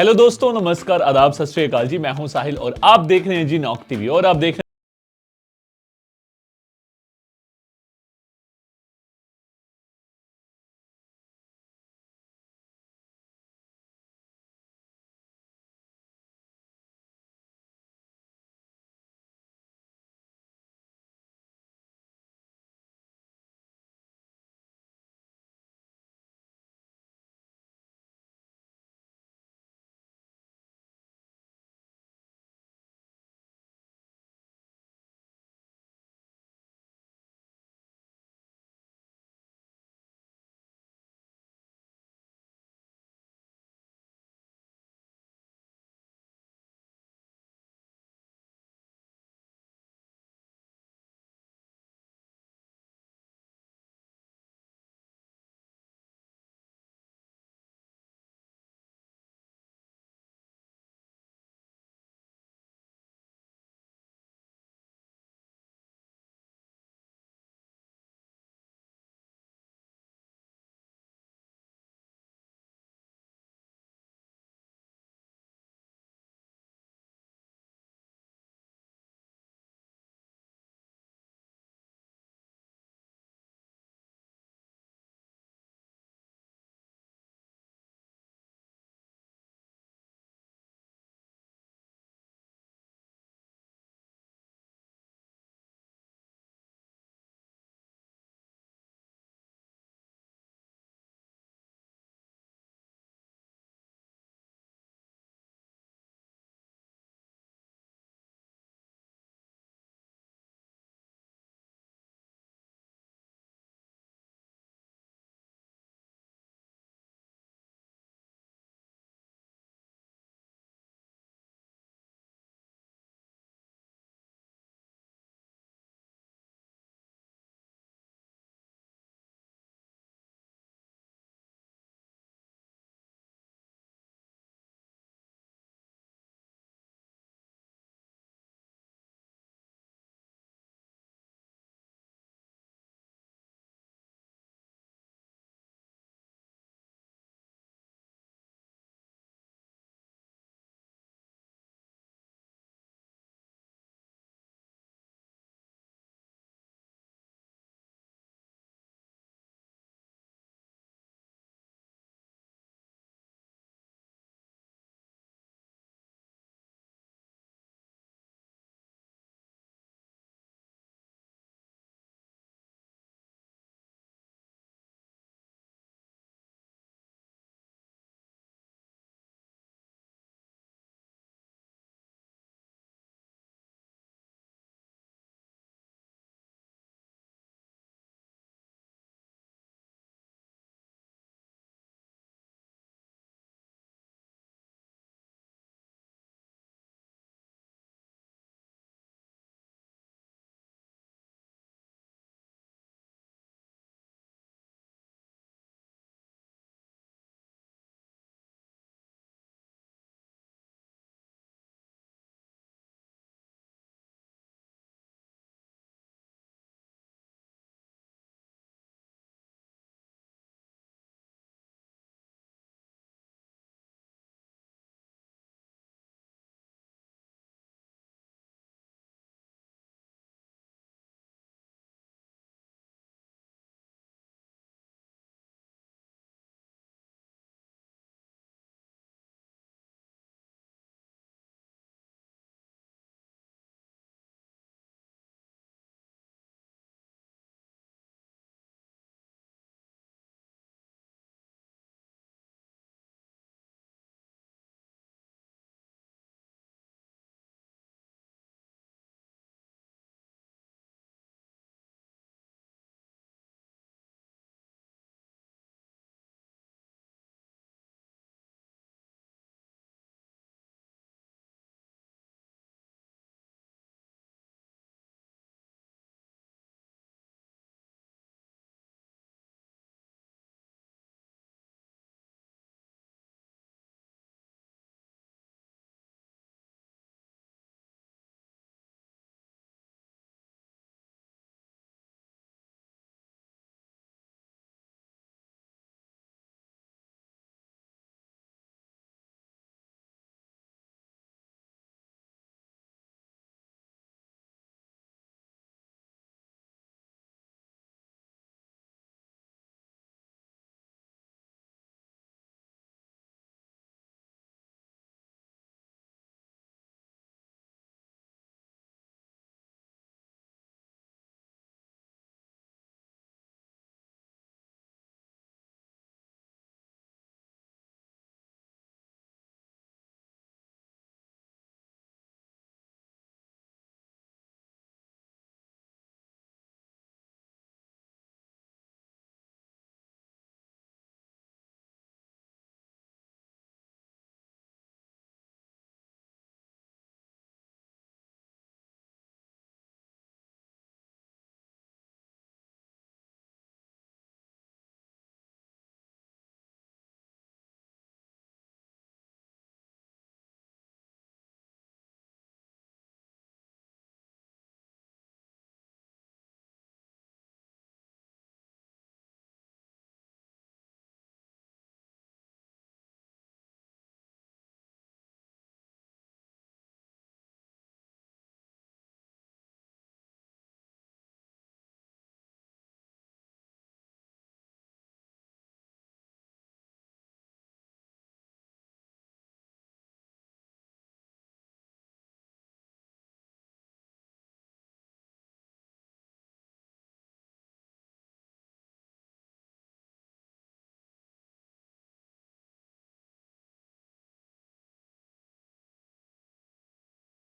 Hello दोस्तों, नमस्कार, आदाब, सत श्री अकाल जी। मैं हूं साहिल और आप देख रहे हैं जी नॉक टीवी और आप देख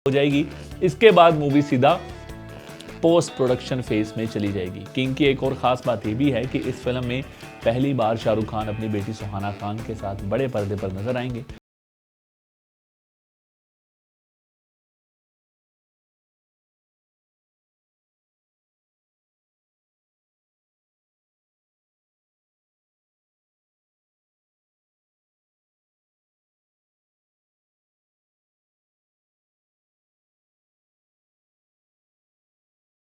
हो जाएगी। इसके बाद मूवी सीधा पोस्ट प्रोडक्शन फेज में चली जाएगी। किंग की एक और ख़ास बात यह भी है कि इस फिल्म में पहली बार शाहरुख खान अपनी बेटी सुहाना खान के साथ बड़े पर्दे पर नजर आएंगे।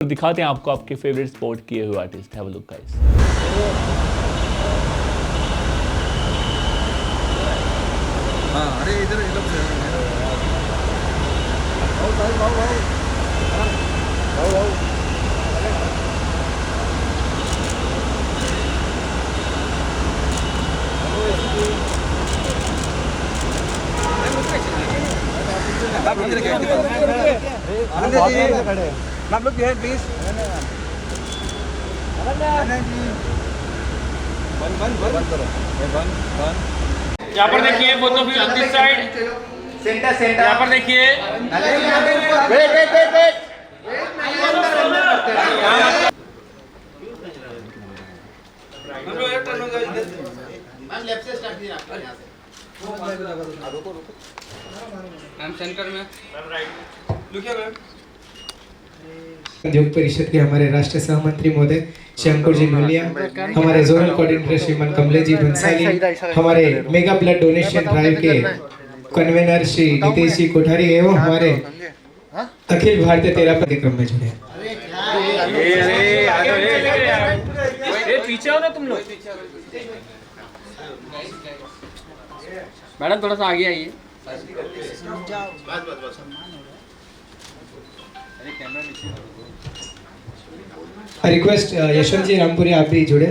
दिखाते हैं आपको आपके फेवरेट स्पोर्ट किए हुए artist. Have a look guys. हाँ, अरे इधर इधर से आप लोग है प्लीज। बंद करो। यहाँ पर देखिए both of you on this side, centre centre यहाँ पर देखिए। Wait wait wait wait ma'am left से स्टार्ट कीजिए आपका यहाँ से। रुको मैम सेंटर में, ma'am right. Look here ma'am. उद्योग परिषद के हमारे राष्ट्रीय सहमंत्री महोदय श्री अंकुर जी नोलिया, हमारे जोनल कोऑर्डिनेटर श्रीमान कमलेश जी बंसाली, हमारे मेगा ब्लड डोनेशन ड्राइव के कन्वेनर श्री नितेश जी कोठारी एवं हमारे अखिल भारतीय तेरा कार्यक्रम में जुड़े। पीछे हो ना तुम लोग। मैडम थोड़ा सा आगे आइए। रिक्वेस्ट यशवंत जी रामपुरी आप भी जुड़े।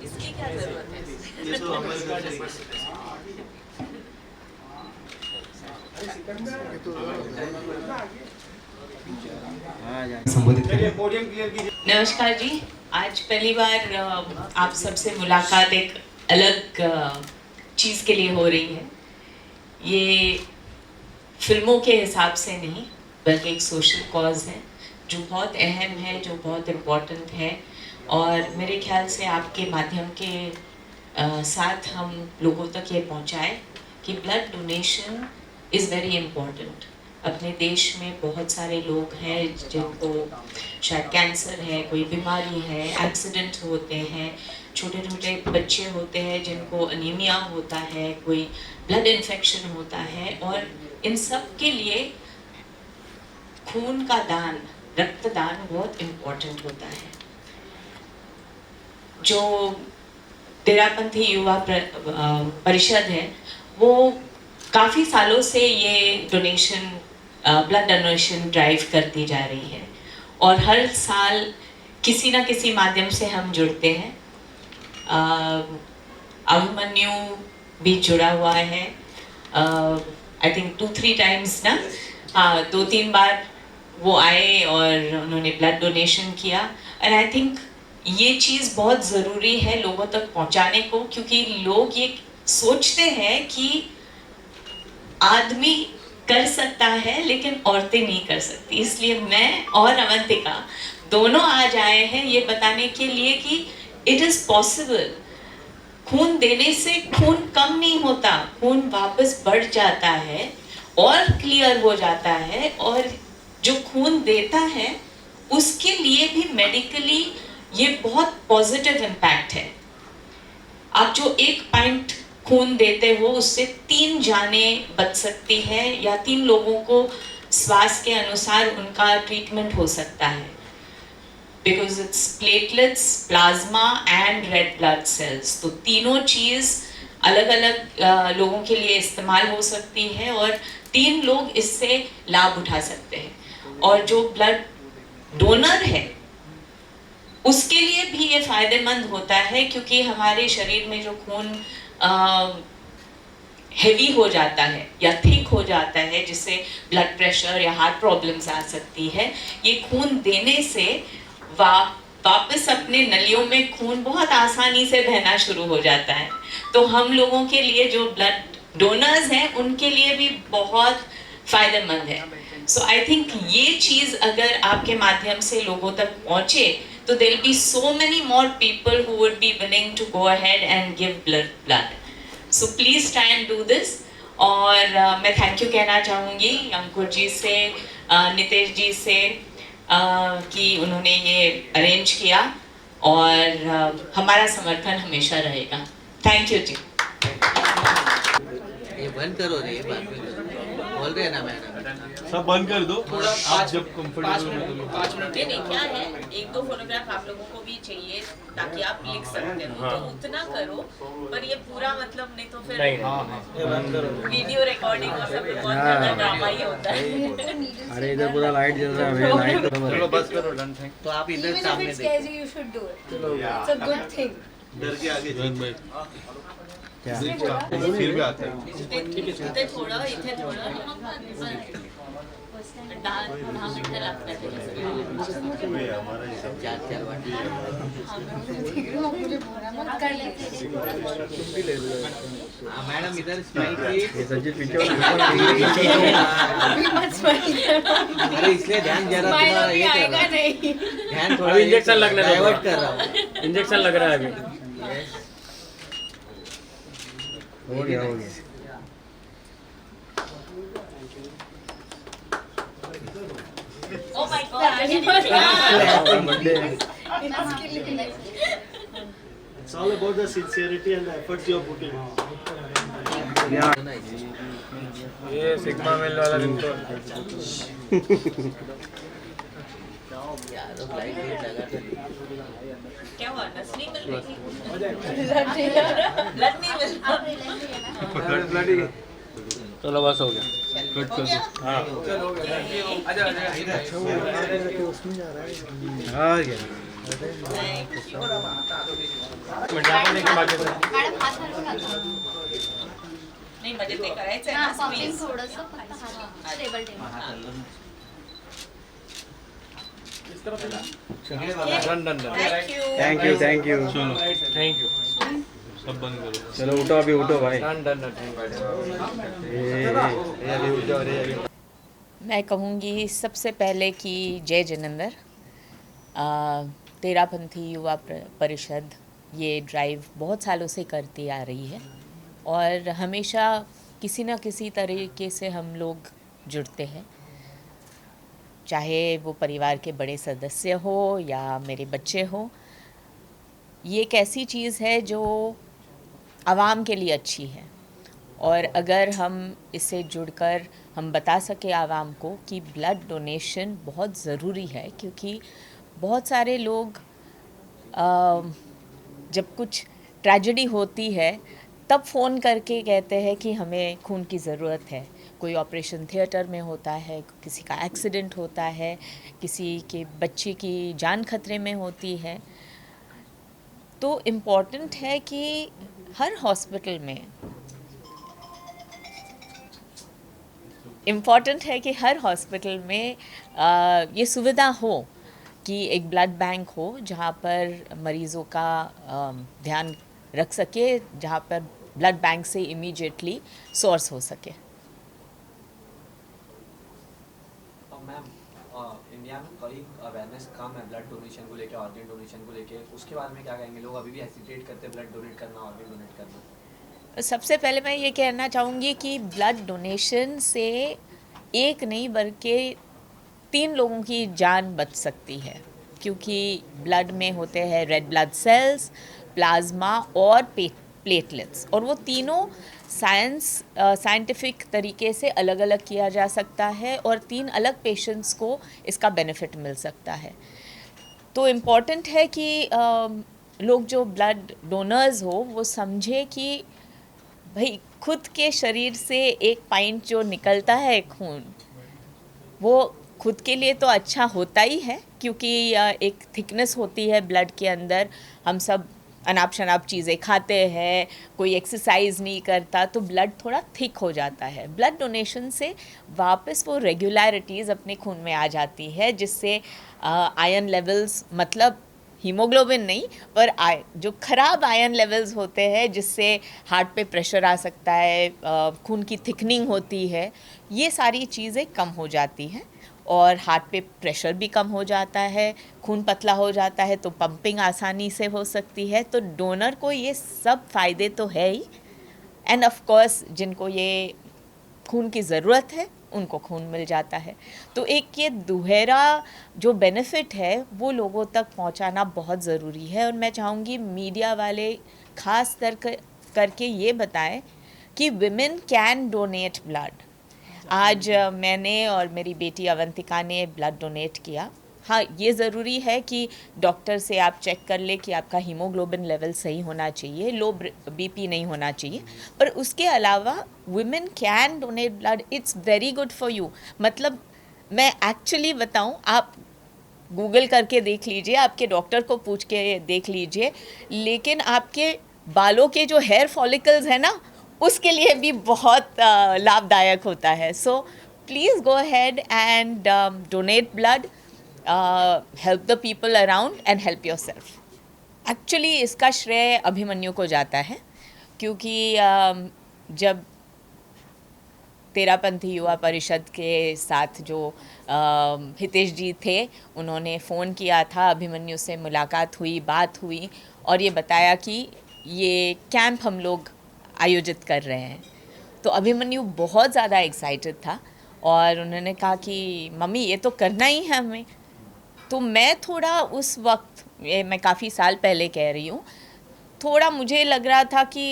इसकी क्या जरूरत है? संबोधित करें। नमस्कार जी, आज पहली बार आप सबसे मुलाकात एक अलग चीज़ के लिए हो रही है। ये फिल्मों के हिसाब से नहीं बल्कि एक सोशल कॉज है जो बहुत अहम है, जो बहुत इम्पोर्टेंट है। और मेरे ख्याल से आपके माध्यम के साथ हम लोगों तक ये पहुंचाए कि blood donation is very important. अपने देश में बहुत सारे लोग हैं जिनको शायद कैंसर है, कोई बीमारी है, एक्सीडेंट होते हैं, छोटे छोटे बच्चे होते हैं जिनको अनीमिया होता है, कोई ब्लड इन्फेक्शन होता है। और इन सब के लिए खून का दान, रक्तदान बहुत इम्पोर्टेंट होता है। जो तेरापंथी युवा परिषद है वो काफ़ी सालों से ये डोनेशन, ब्लड डोनेशन ड्राइव करती जा रही है और हर साल किसी ना किसी माध्यम से हम जुड़ते हैं। अभिमन्यु भी जुड़ा हुआ है, आई थिंक 2-3 टाइम्स ना, हाँ 2-3 बार वो आए और उन्होंने ब्लड डोनेशन किया। एंड आई थिंक ये चीज़ बहुत ज़रूरी है लोगों तक पहुंचाने को, क्योंकि लोग ये सोचते हैं कि आदमी कर सकता है लेकिन औरतें नहीं कर सकती। इसलिए मैं और अवंतिका दोनों आज आए हैं ये बताने के लिए कि इट इज़ पॉसिबल। खून देने से खून कम नहीं होता, खून वापस बढ़ जाता है और क्लियर हो जाता है। और जो खून देता है उसके लिए भी मेडिकली ये बहुत पॉजिटिव इम्पैक्ट है। आप जो 1 पॉइंट खून देते हो उससे 3 जानें बच सकती है या 3 लोगों को स्वास्थ्य के अनुसार उनका ट्रीटमेंट हो सकता है। Because it's platelets, plasma and red blood cells, तो तीनों चीज़ अलग अलग लोगों के लिए इस्तेमाल हो सकती है और 3 लोग इससे लाभ उठा सकते हैं। और जो ब्लड डोनर है उसके लिए भी ये फ़ायदेमंद होता है, क्योंकि हमारे शरीर में जो खून हेवी हो जाता है या थिक हो जाता है जिससे ब्लड प्रेशर या हार्ट प्रॉब्लम्स आ सकती है, ये खून देने से वापस अपने नलियों में खून बहुत आसानी से बहना शुरू हो जाता है। तो हम लोगों के लिए जो ब्लड डोनर्स हैं उनके लिए भी बहुत फ़ायदेमंद है। सो आई थिंक ये चीज़ अगर आपके माध्यम से लोगों तक पहुँचे तो there will be so many more people who would be willing to go ahead and give blood. So please try and do this. और मैं थैंक यू कहना चाहूँगी अंकुर जी से, नितेश जी से कि उन्होंने ये अरेंज किया, और हमारा समर्थन हमेशा रहेगा। थैंक यू जी। ये बंद करो रे, ये बात में बोल रहे हैं ना मैडम। सब बंद कर दो थोड़ा, आप जब पाँच मिनट नहीं क्या है, एक दो फोटोग्राफ आप लोगों को भी चाहिए ताकि आप लिख सकते हो, तो उतना करो, पर ये पूरा मतलब नहीं तो फिर वीडियो रिकॉर्डिंग और सब बहुत ज्यादा ड्रामा ही होता है। अरे इधर पूरा लाइट जल रहा है, लाइट चलो बस करो, डन। थैंक तो आप इधर Even if सामने it देखो। scares you, you should do it. It's a good thing. डर के आगे भाई इसने फिर भी आता है। इथे थोडं, इथे थोडं दहा मिनिटं लागतात चार बार मुझे बोला मत कर ले। मैडम इधर स्माइल कीजिए। संजीत पीछे अभी मत smile करो। अरे इसलिए ध्यान जरा Smile तुम्हारा अभी ये कर आएगा रहा हूँ। नहीं। ध्यान थोड़ा अभी इंजेक्शन लगने दो, डाइवर्ट कर रहा हूँ। इंजेक्शन लग रहा है अभी। हो गया हो गया। Oh my God. It's all about the sincerity and the efforts you are putting. ये सिग्मा मेल वाला दिन तो यार लाइट लगा था। क्या हुआ, नस नहीं मिल रही थी? Blood नहीं आ रहा। ब्लड नहीं मिल रहा। चलो बस हो गया। हो गया? हाँ आ गया। नाही म्हणजे ते करायचंय ना squeeze. Done done done. Thank you. Thank you. चलो थैंक यू। सब बंद करो। चलो उठो अभी, उठो भाई। Done done done. अभी उठ जाओ रे। मैं कहूँगी सबसे पहले कि जय जिनेंद्र। तेरापंथी युवा परिषद ये ड्राइव बहुत सालों से करती आ रही है, और हमेशा किसी न किसी तरीके से हम लोग जुड़ते हैं, चाहे वो परिवार के बड़े सदस्य हो या मेरे बच्चे हो। ये एक ऐसी चीज़ है जो आवाम के लिए अच्छी है, और अगर हम इससे जुड़कर हम बता सके आवाम को कि ब्लड डोनेशन बहुत ज़रूरी है, क्योंकि बहुत सारे लोग जब कुछ ट्रेजेडी होती है तब फ़ोन करके कहते हैं कि हमें खून की ज़रूरत है। कोई ऑपरेशन थिएटर में होता है, किसी का एक्सीडेंट होता है, किसी के बच्चे की जान खतरे में होती है। तो इम्पॉर्टेंट है कि हर हॉस्पिटल में ये सुविधा हो कि एक ब्लड बैंक हो जहाँ पर मरीज़ों का ध्यान रख सके, जहाँ पर ब्लड बैंक से इमीडिएटली सोर्स हो सके। मैम, इंडिया में कई अवेयरनेस कम है ब्लड डोनेशन को लेके, ऑर्गन डोनेशन को लेके, उसके बारे में क्या कहेंगे? लोग अभी भी हेसिटेट करते हैं ब्लड डोनेट करना, ऑर्गन डोनेट करना। सबसे पहले मैं ये कहना चाहूँगी कि ब्लड डोनेशन से एक नहीं बल्कि 3 लोगों की जान बच सकती है, क्योंकि ब्लड में होते हैं रेड ब्लड सेल्स, प्लाज्मा और प्लेटलेट्स, और वो तीनों साइंटिफिक तरीके से अलग अलग किया जा सकता है, और 3 अलग पेशेंट्स को इसका बेनिफिट मिल सकता है। तो इम्पॉर्टेंट है कि लोग जो ब्लड डोनर्स हो वो समझे कि भाई खुद के शरीर से एक पाइंट जो निकलता है खून, वो खुद के लिए तो अच्छा होता ही है, क्योंकि एक थिकनेस होती है ब्लड के अंदर। हम सब अनाप शनाप चीज़ें खाते हैं, कोई एक्सरसाइज नहीं करता, तो ब्लड थोड़ा थिक हो जाता है। ब्लड डोनेशन से वापस वो रेगुलरिटीज़ अपने खून में आ जाती है, जिससे आयरन लेवल्स मतलब हीमोग्लोबिन नहीं पर जो खराब आयरन लेवल्स होते हैं जिससे हार्ट पे प्रेशर आ सकता है, खून की थिकनिंग होती है, ये सारी चीज़ें कम हो जाती हैं और हार्ट पे प्रेशर भी कम हो जाता है, खून पतला हो जाता है तो पंपिंग आसानी से हो सकती है। तो डोनर को ये सब फ़ायदे तो है ही, एंड ऑफ कोर्स जिनको ये खून की ज़रूरत है उनको खून मिल जाता है। तो एक ये दुहरा जो बेनिफिट है वो लोगों तक पहुंचाना बहुत ज़रूरी है और मैं चाहूँगी मीडिया वाले ख़ास करके ये बताएं कि विमेन कैन डोनेट ब्लड। आज मैंने और मेरी बेटी अवंतिका ने ब्लड डोनेट किया। हाँ, ये ज़रूरी है कि डॉक्टर से आप चेक कर ले कि आपका हीमोग्लोबिन लेवल सही होना चाहिए, लो बीपी नहीं होना चाहिए, पर उसके अलावा women can donate blood, it's very good for you. मतलब मैं एक्चुअली बताऊं, आप गूगल करके देख लीजिए, आपके डॉक्टर को पूछ के देख लीजिए, लेकिन आपके बालों के जो हेयर फॉलिकल्स है ना, उसके लिए भी बहुत लाभदायक होता है। So please go ahead and donate blood, help the people around and help yourself. Actually इसका श्रेय अभिमन्यु को जाता है क्योंकि जब तेरापंथी युवा परिषद के साथ जो हितेश जी थे, उन्होंने फ़ोन किया था, अभिमन्यु से मुलाकात हुई, बात हुई और ये बताया कि ये कैंप हम लोग आयोजित कर रहे हैं, तो अभिमन्यु बहुत ज़्यादा एक्साइटेड था और उन्होंने कहा कि मम्मी ये तो करना ही है हमें। तो मैं थोड़ा उस वक्त, मैं काफ़ी साल पहले कह रही हूँ, थोड़ा मुझे लग रहा था कि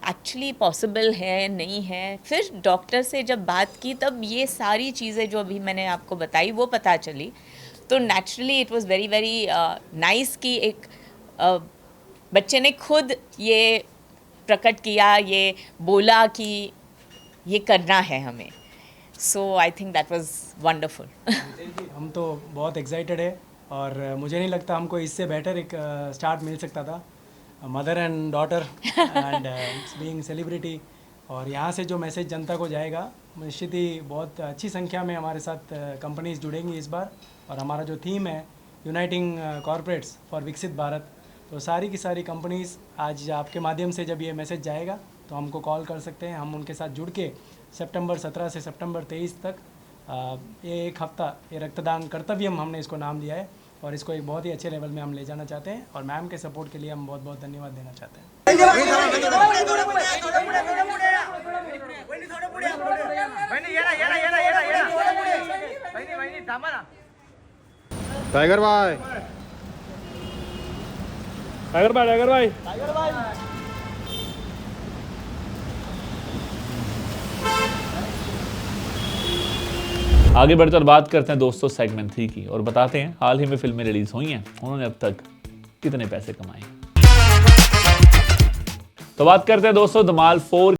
एक्चुअली पॉसिबल है नहीं है। फिर डॉक्टर से जब बात की तब ये सारी चीज़ें जो अभी मैंने आपको बताई वो पता चली। तो naturally it was very very nice कि एक बच्चे ने खुद ये प्रकट किया, ये बोला कि ये करना है हमें। So I think that was wonderful. हम तो बहुत एक्साइटेड है और मुझे नहीं लगता हमको इससे बेटर एक स्टार्ट मिल सकता था। Mother and daughter and being celebrity, और यहाँ से जो मैसेज जनता को जाएगा, निश्चित ही बहुत अच्छी संख्या में हमारे साथ कंपनीज जुड़ेंगी इस बार। और हमारा जो थीम है यूनाइटिंग कॉरपोरेट्स फॉर विकसित भारत, तो सारी की सारी कंपनीज आज आपके माध्यम से जब ये मैसेज जाएगा तो हमको कॉल कर सकते हैं। हम उनके साथ जुड़ के सितंबर 17 से सितंबर 23 तक ये एक हफ़्ता ये रक्तदान कर्तव्यम हमने इसको नाम दिया है और इसको एक बहुत ही अच्छे लेवल में हम ले जाना चाहते हैं और मैम के सपोर्ट के लिए हम बहुत बहुत धन्यवाद देना चाहते हैं। टाइगर भाई, टाइगर भाई, टाइगर भाई, आगे बढ़कर बात करते हैं दोस्तों सेगमेंट 3 की और बताते हैं हाल ही में फिल्में रिलीज हुई हैं, उन्होंने अब तक कितने पैसे कमाए। तो बात करते हैं दोस्तों धमाल 4